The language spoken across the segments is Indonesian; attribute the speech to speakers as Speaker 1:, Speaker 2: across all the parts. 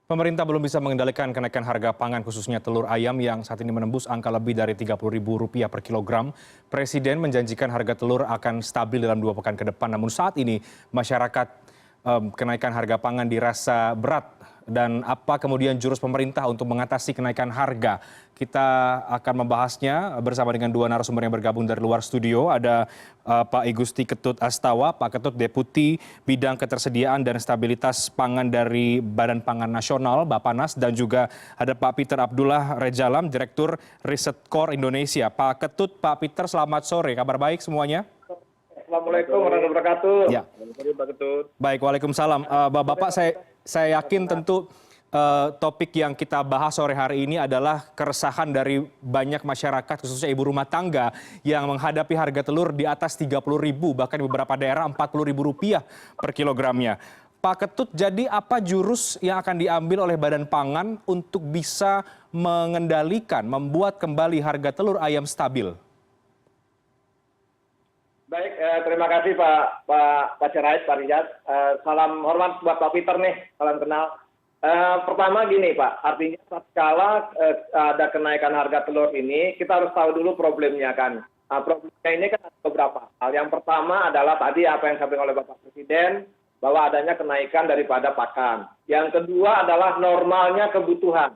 Speaker 1: Pemerintah belum bisa mengendalikan kenaikan harga pangan khususnya telur ayam yang saat ini menembus angka lebih dari Rp30.000 per kilogram. Presiden menjanjikan harga telur akan stabil dalam 2 pekan ke depan. Namun saat ini masyarakat kenaikan harga pangan dirasa berat. Dan apa kemudian jurus pemerintah untuk mengatasi kenaikan harga? Kita akan membahasnya bersama dengan dua narasumber yang bergabung dari luar studio. Ada Pak Igusti Ketut Astawa, Pak Ketut Deputi Bidang Ketersediaan dan Stabilitas Pangan dari Badan Pangan Nasional, Bappenas, dan juga ada Pak Peter Abdullah Rejalam, Direktur Riset Core Indonesia. Pak Ketut, Pak Peter, selamat sore. Kabar baik semuanya?
Speaker 2: Assalamualaikum warahmatullahi wabarakatuh.
Speaker 1: Ya.
Speaker 2: Pak Ketut.
Speaker 1: Baik, waalaikumsalam. Bapak, saya yakin tentu topik yang kita bahas sore hari ini adalah keresahan dari banyak masyarakat, khususnya ibu rumah tangga yang menghadapi harga telur di atas Rp30.000, bahkan di beberapa daerah Rp40.000 per kilogramnya. Pak Ketut, jadi apa jurus yang akan diambil oleh Badan Pangan untuk bisa mengendalikan, membuat kembali harga telur ayam stabil?
Speaker 2: Baik, terima kasih Pak Sirait, Pak Rijat. Salam hormat buat Pak Peter nih, salam kenal. Pertama gini Pak, artinya tatkala ada kenaikan harga telur ini, kita harus tahu dulu problemnya kan. Problemnya ini kan ada beberapa hal. Yang pertama adalah tadi apa yang disampaikan oleh Bapak Presiden, bahwa adanya kenaikan daripada pakan. Yang kedua adalah normalnya kebutuhan.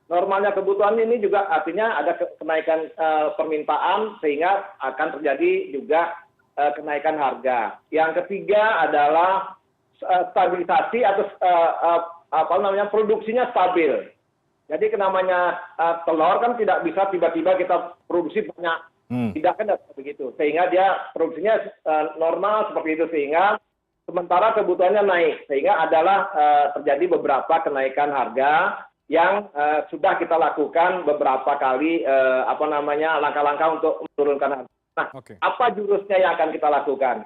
Speaker 2: Normalnya kebutuhan ini juga artinya ada kenaikan permintaan sehingga akan terjadi juga kenaikan harga. Yang ketiga adalah stabilisasi atau produksinya stabil. Jadi namanya telur kan tidak bisa tiba-tiba kita produksi banyak, tidak kan begitu. Sehingga dia produksinya normal seperti itu, sehingga sementara kebutuhannya naik, sehingga adalah terjadi beberapa kenaikan harga yang sudah kita lakukan beberapa kali langkah-langkah untuk menurunkan harga. Nah, apa jurusnya yang akan kita lakukan?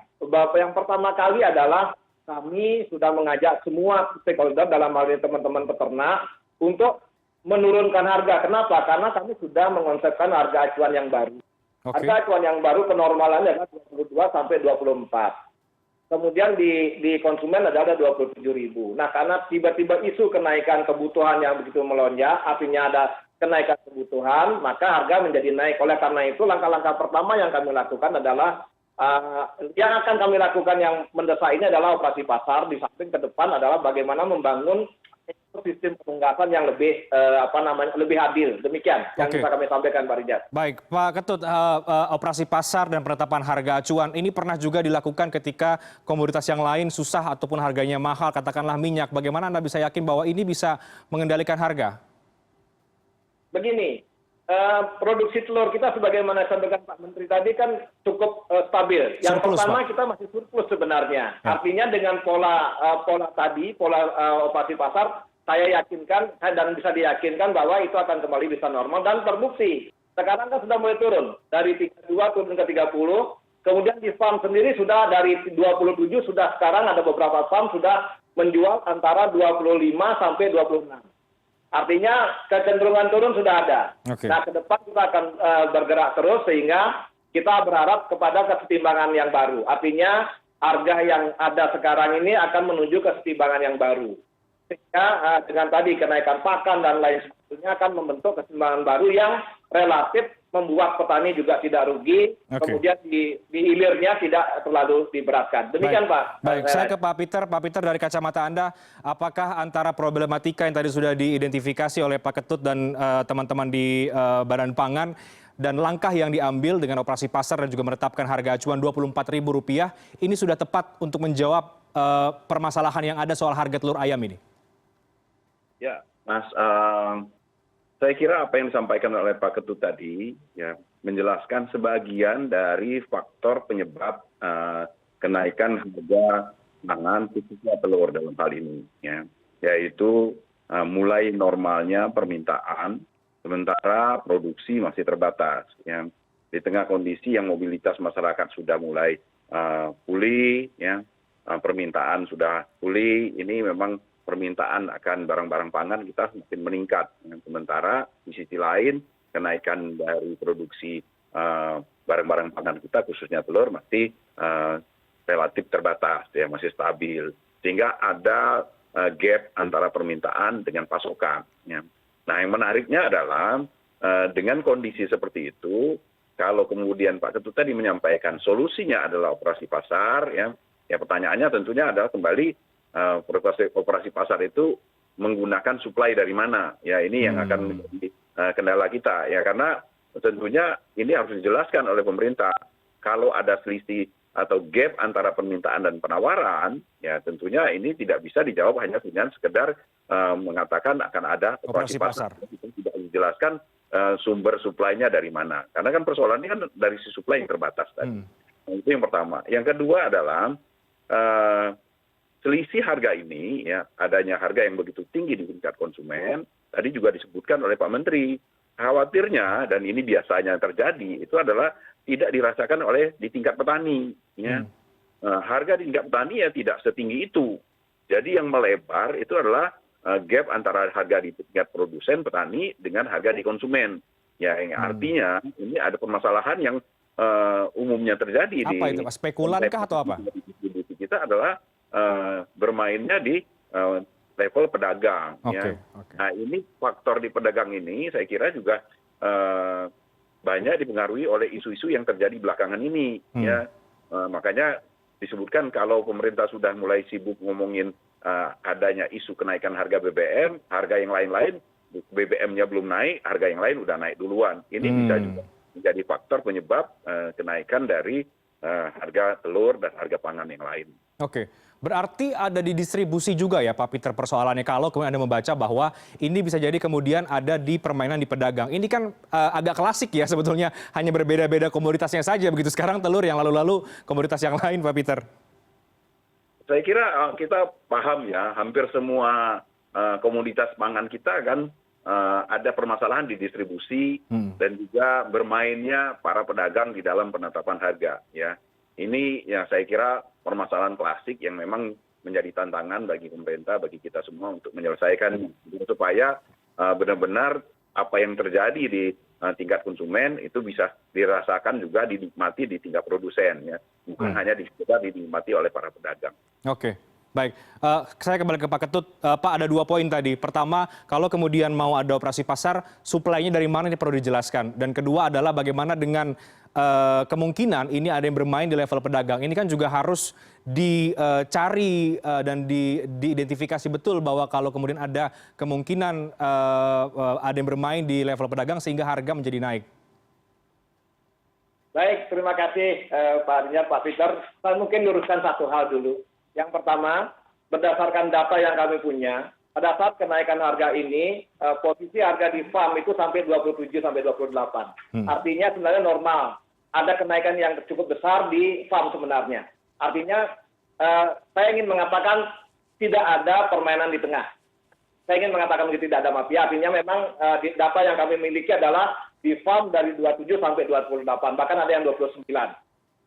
Speaker 2: Yang pertama kali adalah kami sudah mengajak semua stakeholder, dalam hal ini teman-teman peternak, untuk menurunkan harga. Kenapa? Karena kami sudah mengonsepkan harga acuan yang baru. Harga acuan yang baru kenormalannya adalah 22 sampai 24. Kemudian di konsumen adalah 27.000. Nah, karena tiba-tiba isu kenaikan kebutuhan yang begitu melonjak, artinya ada kenaikan kebutuhan, maka harga menjadi naik. Oleh karena itu, langkah-langkah pertama yang kami lakukan adalah yang akan kami lakukan yang mendesak ini adalah operasi pasar. Di samping ke depan adalah bagaimana membangun sistem penunggasan yang lebih lebih adil. Demikian yang bisa kami sampaikan, Pak Rijat.
Speaker 1: Baik, Pak Ketut, operasi pasar dan penetapan harga acuan ini pernah juga dilakukan ketika komoditas yang lain susah ataupun harganya mahal, katakanlah minyak. Bagaimana Anda bisa yakin bahwa ini bisa mengendalikan harga?
Speaker 2: Begini, produksi telur kita sebagaimana disampaikan Pak Menteri tadi kan cukup stabil. Yang surplus, pertama Pak, kita masih surplus sebenarnya. Ya. Artinya dengan pola operasi pasar, saya yakinkan dan bisa diyakinkan bahwa itu akan kembali bisa normal dan terbukti. Sekarang kan sudah mulai turun dari 32 turun ke 30. Kemudian di farm sendiri sudah dari 27 sudah sekarang ada beberapa farm sudah menjual antara 25 sampai 26. Artinya kecenderungan turun sudah ada. Nah, ke depan kita akan bergerak terus sehingga kita berharap kepada kesetimbangan yang baru. Artinya harga yang ada sekarang ini akan menuju kesetimbangan yang baru. Sehingga dengan tadi kenaikan pakan dan lain sebagainya akan membentuk kesetimbangan baru yang relatif membuat petani juga tidak rugi, kemudian di hilirnya tidak terlalu diberatkan. Demikian, Pak.
Speaker 1: Baik, saya ke Pak Peter. Pak Peter, dari kacamata Anda, apakah antara problematika yang tadi sudah diidentifikasi oleh Pak Ketut dan teman-teman di Badan Pangan dan langkah yang diambil dengan operasi pasar dan juga menetapkan harga acuan Rp24.000, ini sudah tepat untuk menjawab permasalahan yang ada soal harga telur ayam ini?
Speaker 3: Ya, Mas, saya kira apa yang disampaikan oleh Pak Ketut tadi ya menjelaskan sebagian dari faktor penyebab kenaikan harga pangan khususnya telur dalam hal ini, ya, yaitu mulai normalnya permintaan sementara produksi masih terbatas. Ya. Di tengah kondisi yang mobilitas masyarakat sudah mulai pulih, ya, permintaan sudah pulih, ini memang permintaan akan barang-barang pangan kita semakin meningkat. Sementara di sisi lain kenaikan dari produksi barang-barang pangan kita khususnya telur masih relatif terbatas, ya, masih stabil. Sehingga ada gap antara permintaan dengan pasokan. Ya. Nah, yang menariknya adalah dengan kondisi seperti itu, kalau kemudian Pak Ketut tadi menyampaikan solusinya adalah operasi pasar, ya pertanyaannya tentunya adalah kembali operasi pasar itu menggunakan suplai dari mana? Ya ini yang akan menjadi kendala kita, ya karena tentunya ini harus dijelaskan oleh pemerintah. Kalau ada selisih atau gap antara permintaan dan penawaran, ya tentunya ini tidak bisa dijawab hanya dengan sekedar mengatakan akan ada operasi pasar. Itu tidak dijelaskan sumber suplainya dari mana. Karena kan persoalan ini kan dari si suplai yang terbatas tadi. Itu yang pertama. Yang kedua adalah selisih harga ini, ya adanya harga yang begitu tinggi di tingkat konsumen, tadi juga disebutkan oleh Pak Menteri. Khawatirnya, dan ini biasanya terjadi, itu adalah tidak dirasakan oleh di tingkat petani. Ya. Harga di tingkat petani ya tidak setinggi itu. Jadi yang melebar itu adalah gap antara harga di tingkat produsen petani dengan harga di konsumen. Ya, yang artinya ini ada permasalahan yang umumnya terjadi
Speaker 1: apa itu, Pak? Spekulan kah atau apa?
Speaker 3: Distribusi kita adalah bermainnya di level pedagang. Ya. Nah, ini faktor di pedagang ini saya kira juga banyak dipengaruhi oleh isu-isu yang terjadi belakangan ini. Ya. Makanya disebutkan kalau pemerintah sudah mulai sibuk ngomongin adanya isu kenaikan harga BBM, harga yang lain-lain, BBM-nya belum naik, harga yang lain udah naik duluan. Ini bisa juga menjadi faktor penyebab kenaikan dari harga telur dan harga pangan yang lain. Oke,
Speaker 1: berarti ada di distribusi juga ya Pak Peter persoalannya, kalau kemudian Anda membaca bahwa ini bisa jadi kemudian ada di permainan di pedagang. Ini kan agak klasik ya sebetulnya, hanya berbeda-beda komoditasnya saja begitu. Sekarang telur yang lalu-lalu komoditas yang lain, Pak Peter.
Speaker 3: Saya kira kita paham ya, hampir semua komoditas pangan kita kan ada permasalahan di distribusi dan juga bermainnya para pedagang di dalam penetapan harga. Ya, ini ya saya kira permasalahan klasik yang memang menjadi tantangan bagi pemerintah, bagi kita semua untuk menyelesaikan supaya benar-benar apa yang terjadi di tingkat konsumen itu bisa dirasakan juga dinikmati di tingkat produsen, ya bukan hanya dinikmati oleh para pedagang.
Speaker 1: Oke. Baik, saya kembali ke Pak Ketut. Pak, ada 2 poin tadi. Pertama, kalau kemudian mau ada operasi pasar, suplainya dari mana ini perlu dijelaskan. Dan kedua adalah bagaimana dengan kemungkinan ini ada yang bermain di level pedagang. Ini kan juga harus dicari dan diidentifikasi betul bahwa kalau kemudian ada kemungkinan ada yang bermain di level pedagang sehingga harga menjadi naik.
Speaker 2: Baik, terima kasih Pak Arnya, Pak Peter. Saya mungkin luruskan satu hal dulu. Yang pertama, berdasarkan data yang kami punya, pada saat kenaikan harga ini, posisi harga di farm itu sampai 27 sampai 28. Artinya sebenarnya normal. Ada kenaikan yang cukup besar di farm sebenarnya. Artinya saya ingin mengatakan tidak ada permainan di tengah. Saya ingin mengatakan begitu, tidak ada mafia. Artinya memang data yang kami miliki adalah di farm dari 27 sampai 28. Bahkan ada yang 29.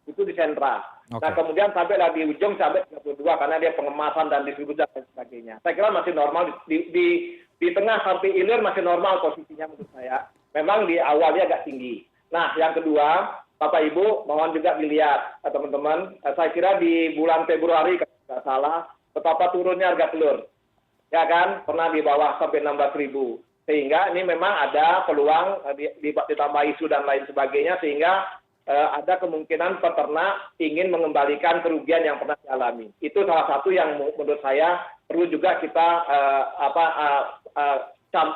Speaker 2: Itu di sentra. Nah kemudian sampai di ujung sampai 32 karena dia pengemasan dan distribusi dan sebagainya. Saya kira masih normal di tengah sampai hilir masih normal posisinya menurut saya. Memang di awalnya agak tinggi. Nah yang kedua, Bapak Ibu mohon juga dilihat teman-teman. Saya kira di bulan Februari kalau tidak salah betapa turunnya harga telur. Ya kan pernah di bawah sampai 16.000. Sehingga ini memang ada peluang ditambah isu dan lain sebagainya sehingga ada kemungkinan peternak ingin mengembalikan kerugian yang pernah dialami. Itu salah satu yang menurut saya perlu juga kita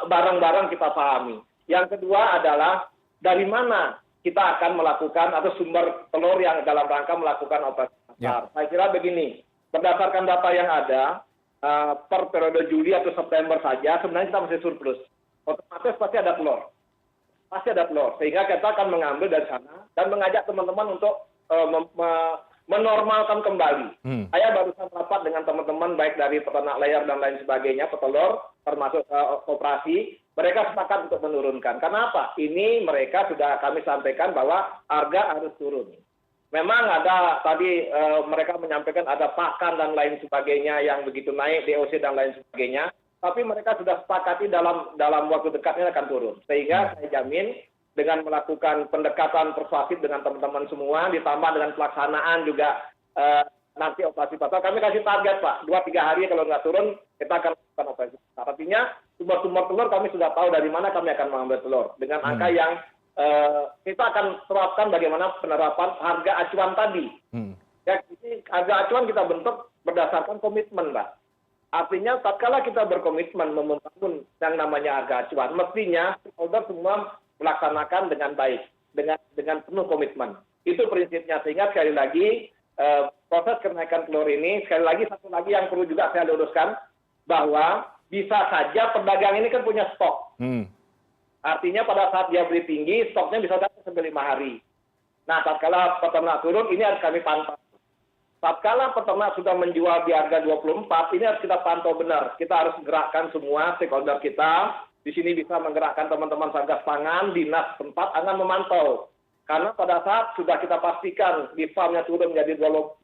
Speaker 2: bareng-bareng kita pahami. Yang kedua adalah dari mana kita akan melakukan atau sumber telur yang dalam rangka melakukan operasi pasar. Saya kira begini, berdasarkan data yang ada per periode Juli atau September saja sebenarnya kita masih surplus. Otomatis pasti ada telur. Pasti ada telur, sehingga kita akan mengambil dari sana dan mengajak teman-teman untuk menormalkan kembali. Saya barusan rapat dengan teman-teman baik dari peternak layar dan lain sebagainya, petelur, termasuk koperasi, mereka sepakat untuk menurunkan. Karena apa? Ini mereka sudah kami sampaikan bahwa harga harus turun. Memang ada tadi mereka menyampaikan ada pakan dan lain sebagainya yang begitu naik, DOC dan lain sebagainya. Tapi mereka sudah sepakati dalam waktu dekatnya akan turun. Sehingga saya jamin dengan melakukan pendekatan persuasif dengan teman-teman semua, ditambah dengan pelaksanaan juga nanti operasi pasar. Kami kasih target Pak, 2-3 hari kalau nggak turun kita akan lakukan operasi pasar. Artinya sumber-sumber telur kami sudah tahu dari mana kami akan mengambil telur. Dengan angka yang kita akan terapkan bagaimana penerapan harga acuan tadi. Ya, ini harga acuan kita bentuk berdasarkan komitmen, Mbak. Artinya tatkala kita berkomitmen membangun yang namanya harga acuan, mestinya stakeholder semua melaksanakan dengan baik, dengan penuh komitmen. Itu prinsipnya. Sehingga sekali lagi proses kenaikan telur ini, sekali lagi satu lagi yang perlu juga saya luruskan, bahwa bisa saja pedagang ini kan punya stok. Artinya pada saat dia beli tinggi, stoknya bisa datang sampai 5 hari. Nah, tatkala peternak turun, ini harus kami pantau. Tatkala peternak sudah menjual di harga 24, ini harus kita pantau benar. Kita harus gerakkan semua stakeholder kita. Di sini bisa menggerakkan teman-teman Satgas Pangan, dinas tempat akan memantau. Karena pada saat sudah kita pastikan di farmnya turun menjadi 24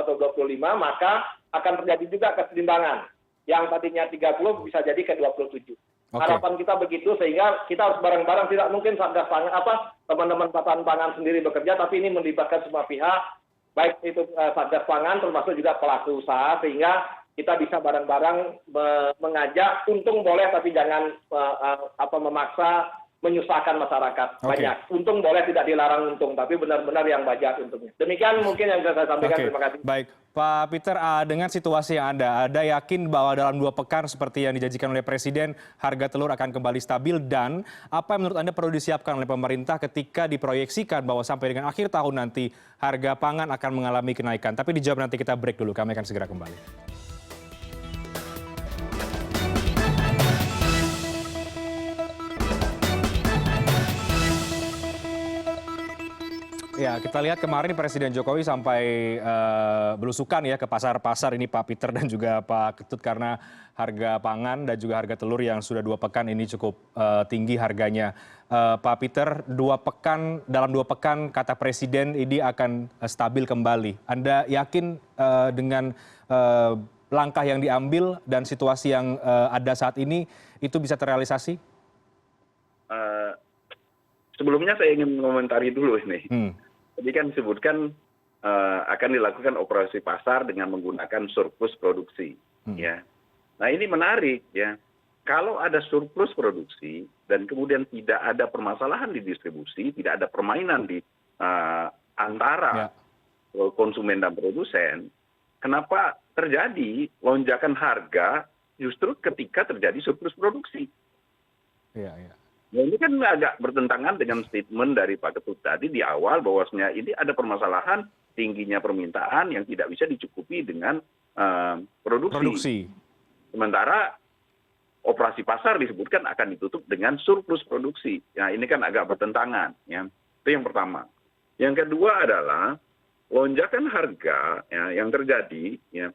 Speaker 2: atau 25, maka akan terjadi juga keseimbangan. Yang tadinya 30 bisa jadi ke 27. Harapan kita begitu, sehingga kita harus bareng-bareng, tidak mungkin Satgas Pangan teman-teman Badan Pangan sendiri bekerja, tapi ini melibatkan semua pihak, baik itu Satgas Pangan termasuk juga pelaku usaha, sehingga kita bisa bareng-bareng mengajak, untung boleh tapi jangan memaksa, menyusahkan masyarakat. Banyak untung boleh, tidak dilarang untung, tapi benar-benar yang banyak untungnya. Demikian mungkin yang bisa saya sampaikan. Terima kasih.
Speaker 1: Baik, Pak Peter, dengan situasi yang ada yakin bahwa dalam 2 pekan seperti yang dijanjikan oleh Presiden, harga telur akan kembali stabil, dan apa yang menurut Anda perlu disiapkan oleh pemerintah ketika diproyeksikan bahwa sampai dengan akhir tahun nanti harga pangan akan mengalami kenaikan? Tapi dijawab nanti, kita break dulu, kami akan segera kembali. Ya, kita lihat kemarin Presiden Jokowi sampai belusukan ya ke pasar-pasar ini, Pak Peter dan juga Pak Ketut, karena harga pangan dan juga harga telur yang sudah 2 pekan ini cukup tinggi harganya. Pak Peter, dalam 2 pekan kata Presiden ini akan stabil kembali. Anda yakin dengan langkah yang diambil dan situasi yang ada saat ini itu bisa terrealisasi?
Speaker 3: Sebelumnya saya ingin mengomentari dulu ini. Tadi kan disebutkan akan dilakukan operasi pasar dengan menggunakan surplus produksi. Ya. Nah, ini menarik ya. Kalau ada surplus produksi dan kemudian tidak ada permasalahan di distribusi, tidak ada permainan di antara konsumen dan produsen, kenapa terjadi lonjakan harga justru ketika terjadi surplus produksi? Nah, ini kan agak bertentangan dengan statement dari Pak Ketut tadi di awal, bahwasanya ini ada permasalahan tingginya permintaan yang tidak bisa dicukupi dengan produksi. Sementara operasi pasar disebutkan akan ditutup dengan surplus produksi. Nah, ini kan agak bertentangan. Ya. Itu yang pertama. Yang kedua adalah lonjakan harga yang terjadi ya,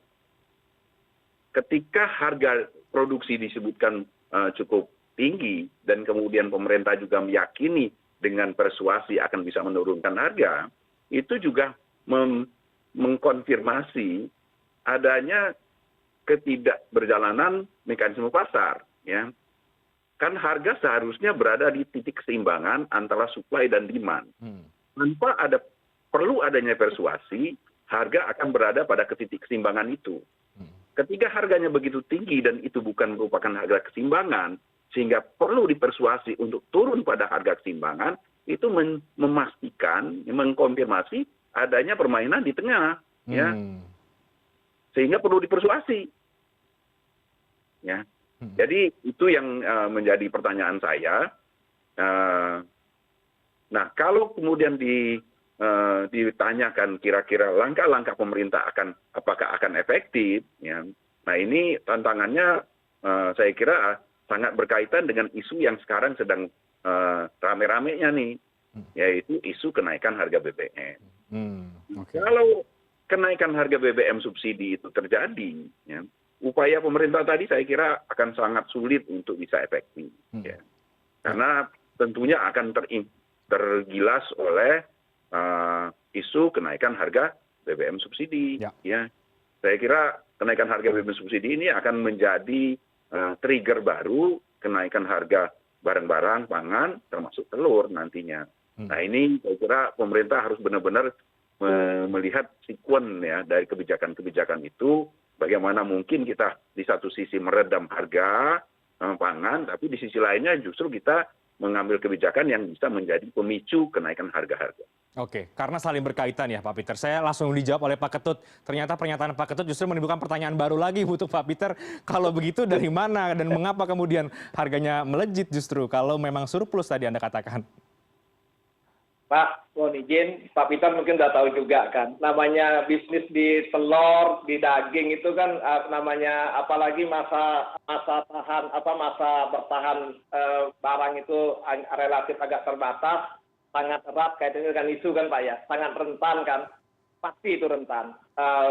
Speaker 3: ketika harga produksi disebutkan cukup tinggi dan kemudian pemerintah juga meyakini dengan persuasi akan bisa menurunkan harga, itu juga mengkonfirmasi adanya ketidakberjalanan mekanisme pasar. Ya. Kan harga seharusnya berada di titik keseimbangan antara supply dan demand. Tanpa perlu adanya persuasi, harga akan berada pada titik keseimbangan itu. Ketika harganya begitu tinggi dan itu bukan merupakan harga keseimbangan, sehingga perlu dipersuasi untuk turun pada harga keseimbangan, itu memastikan, mengkonfirmasi adanya permainan di tengah. Ya. Sehingga perlu dipersuasi. Ya. Jadi itu yang menjadi pertanyaan saya. Nah, kalau kemudian ditanyakan kira-kira langkah-langkah pemerintah apakah akan efektif, ya. Nah, ini tantangannya saya kira sangat berkaitan dengan isu yang sekarang sedang rame-ramenya nih, yaitu isu kenaikan harga BBM. Kalau kenaikan harga BBM subsidi itu terjadi, ya, upaya pemerintah tadi saya kira akan sangat sulit untuk bisa efektif. Ya. Karena tentunya akan tergilas oleh isu kenaikan harga BBM subsidi. Ya. Saya kira kenaikan harga BBM subsidi ini akan menjadi trigger baru kenaikan harga barang-barang pangan termasuk telur nantinya. Nah, ini saya kira pemerintah harus benar-benar melihat sekuen ya dari kebijakan-kebijakan itu, bagaimana mungkin kita di satu sisi meredam harga pangan, tapi di sisi lainnya justru kita mengambil kebijakan yang bisa menjadi pemicu kenaikan harga-harga.
Speaker 1: Oke, karena saling berkaitan ya Pak Peter. Saya langsung dijawab oleh Pak Ketut. Ternyata pernyataan Pak Ketut justru menimbulkan pertanyaan baru lagi untuk Pak Peter. Kalau begitu dari mana dan mengapa kemudian harganya melejit justru kalau memang surplus tadi Anda katakan?
Speaker 2: Pak, mohon izin, Pak Peter mungkin udah tahu juga kan, namanya bisnis di telur, di daging itu kan namanya apalagi masa bertahan barang itu relatif agak terbatas, sangat erat kaitannya dengan isu kan Pak ya, sangat rentan kan, pasti itu rentan.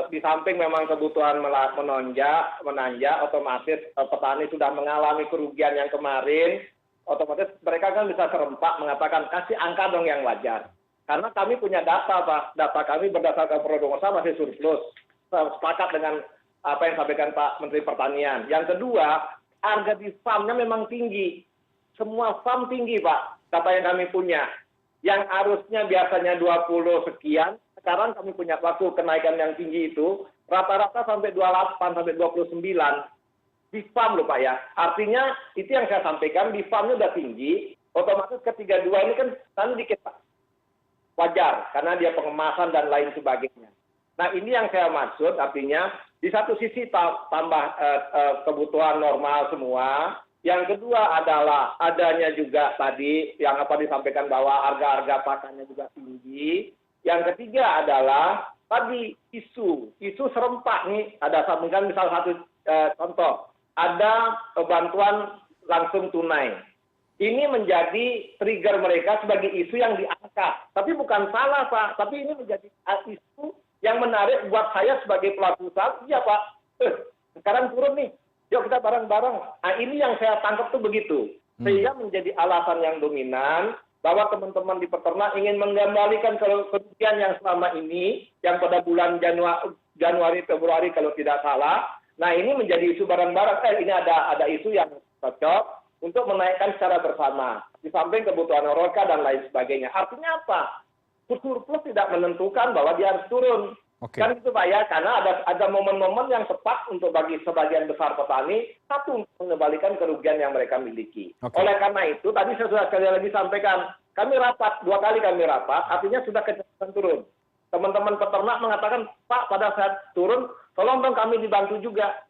Speaker 2: Di samping memang kebutuhan menanjak, otomatis petani sudah mengalami kerugian yang kemarin. Otomatis mereka kan bisa serempak mengatakan kasih angka dong yang wajar. Karena kami punya data Pak, data kami berdasarkan produk usaha masih surplus. Sepakat dengan apa yang disampaikan Pak Menteri Pertanian. Yang kedua, harga di farmnya memang tinggi. Semua farm tinggi Pak, data yang kami punya. Yang harusnya biasanya 20 sekian, sekarang kami punya waktu kenaikan yang tinggi itu, rata-rata sampai 28 sampai 29. Di farm loh Pak ya. Artinya itu yang saya sampaikan, di farmnya udah tinggi, otomatis ketiga dua ini kan dikit Pak. Wajar, karena dia pengemasan dan lain sebagainya. Nah ini yang saya maksud, artinya di satu sisi tambah kebutuhan normal semua. Yang kedua adalah adanya juga tadi yang apa disampaikan bahwa harga-harga pakannya juga tinggi. Yang ketiga adalah tadi isu serempak nih. Ada sambungan misal satu contoh. Ada bantuan langsung tunai. Ini menjadi trigger mereka sebagai isu yang diangkat. Tapi bukan salah, Pak. Tapi ini menjadi isu yang menarik buat saya sebagai pelaku usaha. Iya, Pak. Sekarang turun nih. Yuk kita bareng-bareng. Nah, ini yang saya tangkap tuh begitu. Sehingga menjadi alasan yang dominan bahwa teman-teman di peternak ingin mengembalikan kerugian yang selama ini, yang pada bulan Januari, Februari kalau tidak salah. Nah ini menjadi isu bareng-bareng, ini ada isu yang cocok untuk menaikkan secara bersama. Di samping kebutuhan Oroka dan lain sebagainya. Artinya apa? Surplus tidak menentukan bahwa dia harus turun. Okay. Kan itu Pak ya, karena ada momen-momen yang tepat untuk bagi sebagian besar petani, satu untuk mengembalikan kerugian yang mereka miliki. Okay. Oleh karena itu, tadi saya sudah sekali lagi sampaikan, kami rapat, 2 kali kami rapat, artinya sudah kecepatan turun. Teman-teman peternak mengatakan, Pak pada saat turun, tolong dong kami dibantu juga.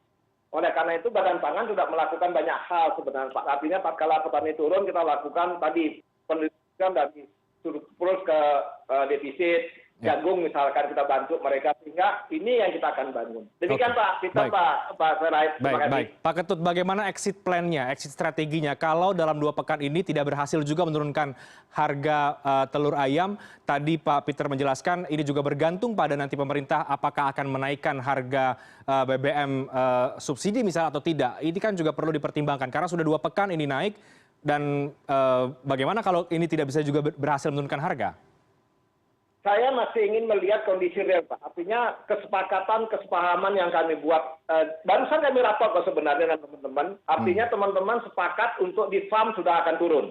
Speaker 2: Oleh karena itu Badan Pangan sudah melakukan banyak hal sebenarnya Pak. Artinya tatkala petani turun kita lakukan tadi penelitian dari surplus ke defisit, jagung misalkan kita bantu mereka sehingga ini yang kita akan bangun. Demikian Pak, kita Pak Serait.
Speaker 1: Baik. Pak Ketut, bagaimana exit plan-nya, exit strateginya kalau dalam 2 pekan ini tidak berhasil juga menurunkan harga telur ayam? Tadi Pak Peter menjelaskan ini juga bergantung pada nanti pemerintah apakah akan menaikkan harga BBM subsidi misalnya atau tidak. Ini kan juga perlu dipertimbangkan karena sudah 2 pekan ini naik dan bagaimana kalau ini tidak bisa juga berhasil menurunkan harga?
Speaker 2: Saya masih ingin melihat kondisi real, Pak. Artinya kesepahaman yang kami buat. Barusan kami rapat kok sebenarnya dengan teman-teman. Artinya teman-teman sepakat untuk di farm sudah akan turun.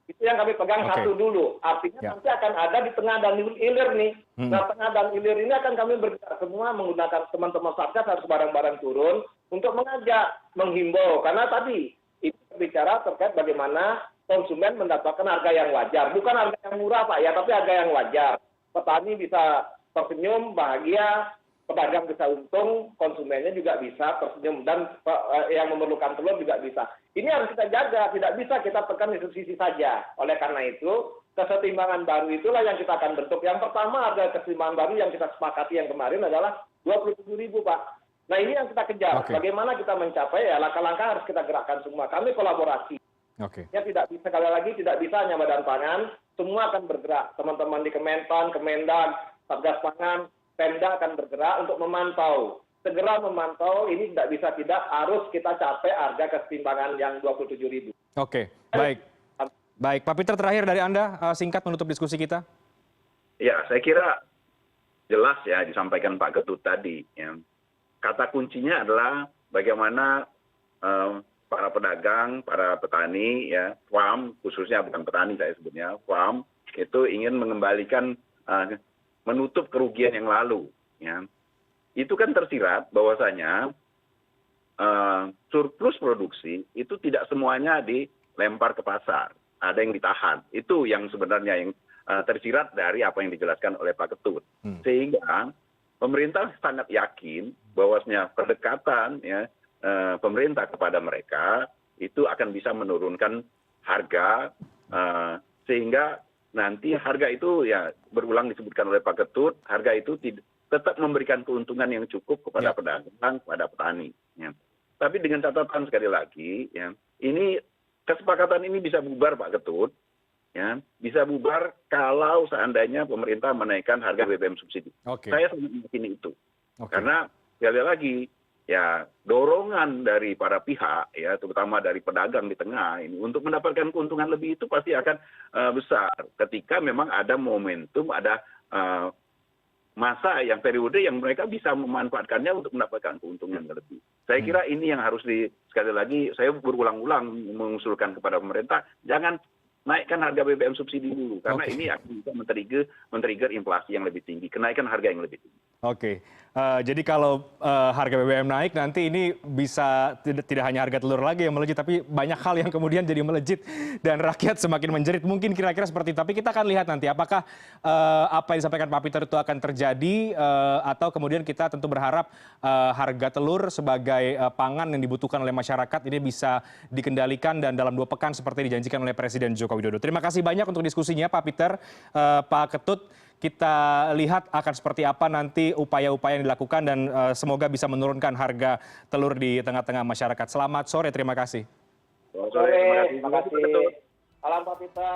Speaker 2: Itu yang kami pegang satu dulu. Artinya nanti akan ada di tengah dan hilir nih. Nah, tengah dan hilir ini akan kami bergerak semua menggunakan teman-teman Satgas harus bareng-bareng turun untuk mengajak, menghimbau. Karena tadi ini berbicara terkait bagaimana konsumen mendapatkan harga yang wajar. Bukan harga yang murah, Pak, ya, tapi harga yang wajar. Petani bisa tersenyum, bahagia, pedagang bisa untung, konsumennya juga bisa tersenyum, dan yang memerlukan telur juga bisa. Ini harus kita jaga, tidak bisa kita tekan di sisi saja. Oleh karena itu, kesetimbangan baru itulah yang kita akan bentuk. Yang pertama, harga kesetimbangan baru yang kita sepakati yang kemarin adalah 27.000, Pak. Nah ini yang kita kejar. Bagaimana kita mencapai, ya langkah-langkah harus kita gerakkan semua. Kami kolaborasi. Ya tidak bisa, sekali lagi tidak bisa hanya Badan Pangan, semua akan bergerak. Teman-teman di Kemenpan, Kemendag, Satgas Pangan, Pemda akan bergerak untuk memantau. Segera memantau, ini tidak bisa tidak, harus kita capai harga kesetimbangan yang 27.000. Oke,
Speaker 1: baik. Baik, Pak Peter terakhir dari Anda, singkat menutup diskusi kita.
Speaker 3: Ya, saya kira jelas ya disampaikan Pak Ketut tadi. Ya. Kata kuncinya adalah bagaimana para pedagang, para petani, ya, farm, khususnya bukan petani saya sebutnya, farm, itu ingin mengembalikan menutup kerugian yang lalu. Ya. Itu kan tersirat bahwasanya surplus produksi itu tidak semuanya dilempar ke pasar, ada yang ditahan. Itu yang sebenarnya yang tersirat dari apa yang dijelaskan oleh Pak Ketut. Sehingga pemerintah sangat yakin bahwasanya pendekatan ya, pemerintah kepada mereka itu akan bisa menurunkan harga sehingga nanti harga itu ya berulang disebutkan oleh Pak Ketut, harga itu tetap memberikan keuntungan yang cukup kepada pedagang, kepada petani. Ya. Tapi dengan catatan sekali lagi, ya, ini kesepakatan ini bisa bubar Pak Ketut, ya, bisa bubar kalau seandainya pemerintah menaikkan harga BBM subsidi. Saya sangat meyakini itu, karena sekali lagi, ya dorongan dari para pihak, ya terutama dari pedagang di tengah ini untuk mendapatkan keuntungan lebih itu pasti akan besar. Ketika memang ada momentum, ada masa yang periode yang mereka bisa memanfaatkannya untuk mendapatkan keuntungan lebih. Saya kira ini yang harus sekali lagi saya berulang-ulang mengusulkan kepada pemerintah, jangan naikkan harga BBM subsidi dulu karena ini akan bisa men-trigger inflasi yang lebih tinggi, kenaikan harga yang lebih tinggi.
Speaker 1: Jadi kalau harga BBM naik nanti ini bisa tidak hanya harga telur lagi yang melejit, tapi banyak hal yang kemudian jadi melejit dan rakyat semakin menjerit. Mungkin kira-kira seperti itu. Tapi kita akan lihat nanti apakah apa yang disampaikan Pak Peter itu akan terjadi atau kemudian kita tentu berharap harga telur sebagai pangan yang dibutuhkan oleh masyarakat ini bisa dikendalikan dan dalam 2 pekan seperti dijanjikan oleh Presiden Joko Widodo. Terima kasih banyak untuk diskusinya Pak Peter, Pak Ketut. Kita lihat akan seperti apa nanti upaya-upaya yang dilakukan dan semoga bisa menurunkan harga telur di tengah-tengah masyarakat. Selamat sore, terima kasih.
Speaker 2: Sore, terima kasih. Salam Pak Peter.